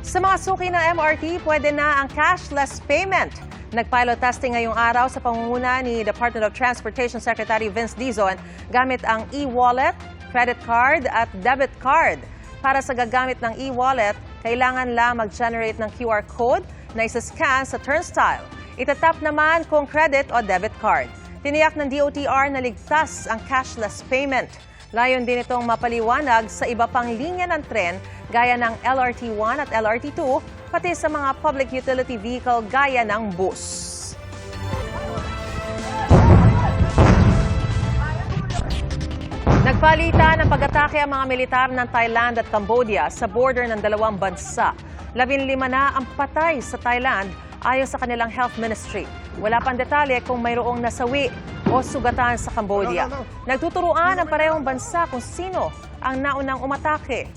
Sa mga suki ng MRT, pwede na ang cashless payment. Nag-pilot testing ngayong araw sa pangunguna ni Department of Transportation Secretary Vince Dizon gamit ang e-wallet, credit card at debit card. Para sa gagamit ng e-wallet, kailangan lang mag-generate ng QR code na isa-scan sa turnstile. Itatap naman kung credit o debit card. Tiniyak ng DOTR na ligtas ang cashless payment. Layon din itong mapaliwanag sa iba pang linya ng tren gaya ng LRT1 at LRT2, pati sa mga public utility vehicle gaya ng bus. Nagpalitan ng pag-atake ang mga militar ng Thailand at Cambodia sa border ng dalawang bansa. 15 na ang patay sa Thailand ayon sa kanilang health ministry. Wala pang detalye kung mayroong nasawi o sugatan sa Cambodia. Nagtuturuan ang parehong bansa kung sino ang naunang umatake.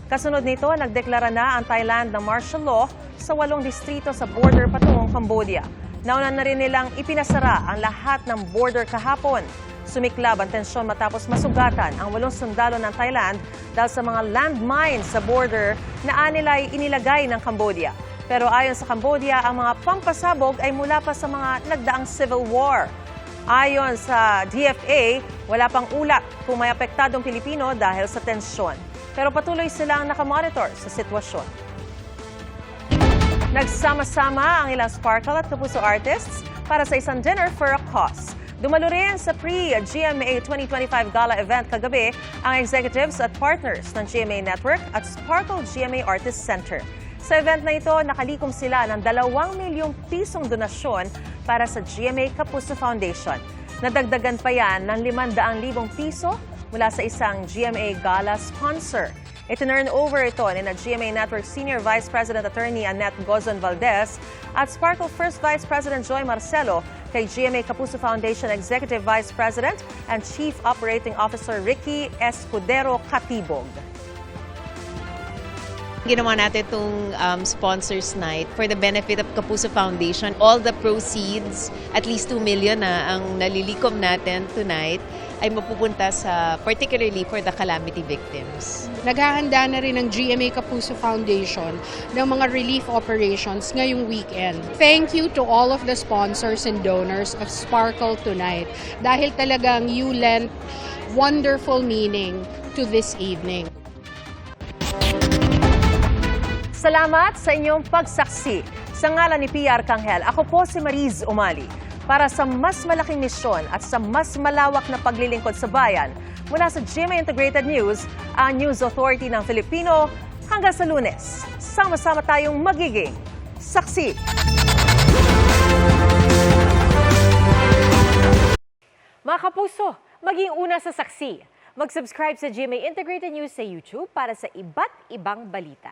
Kasunod nito, nagdeklara na ang Thailand ng martial law sa 8 distrito sa border patungong Cambodia. Nauna na rin nilang ipinasara ang lahat ng border kahapon. Sumiklab ang tensyon matapos masugatan ang 8 sundalo ng Thailand dahil sa mga landmines sa border na anilay inilagay ng Cambodia. Pero ayon sa Cambodia, ang mga pampasabog ay mula pa sa mga nagdaang civil war. Ayon sa DFA, wala pang ulat kung may apektadong Pilipino dahil sa tensyon. Pero patuloy silang nakamonitor sa sitwasyon. Nagsama-sama ang ilang Sparkle at Kapuso artists para sa isang dinner for a cause. Dumalo rin sa pre-GMA 2025 Gala event kagabi ang executives at partners ng GMA Network at Sparkle GMA Artist Center. Sa event na ito, nakalikom sila ng 2 milyong pisong donasyon para sa GMA Kapuso Foundation. Nadagdagan pa yan ng 500,000 piso mula sa isang GMA Gala sponsor. Itinurn over ito ni na GMA Network Senior Vice President Attorney Annette Gozon Valdez at Sparkle First Vice President Joy Marcelo kay GMA Kapuso Foundation Executive Vice President and Chief Operating Officer Ricky Escudero Katibog. Ginawa natin itong sponsors night for the benefit of Kapuso Foundation. All the proceeds, at least 2 million na ang nalilikom natin tonight, ay mapupunta sa particularly for the calamity victims. Naghahanda na rin ang GMA Kapuso Foundation ng mga relief operations ngayong weekend. Thank you to all of the sponsors and donors of Sparkle tonight dahil talagang you lent wonderful meaning to this evening. Salamat sa inyong pagsaksi. Sa ngalan ni PR Kanghel, ako po si Mariz Umali. Para sa mas malaking misyon at sa mas malawak na paglilingkod sa bayan, mula sa GMA Integrated News, ang News Authority ng Filipino, hanggang sa Lunes. Sama-sama tayong magiging saksi. Mga kapuso, maging una sa saksi. Mag-subscribe sa GMA Integrated News sa YouTube para sa iba't ibang balita.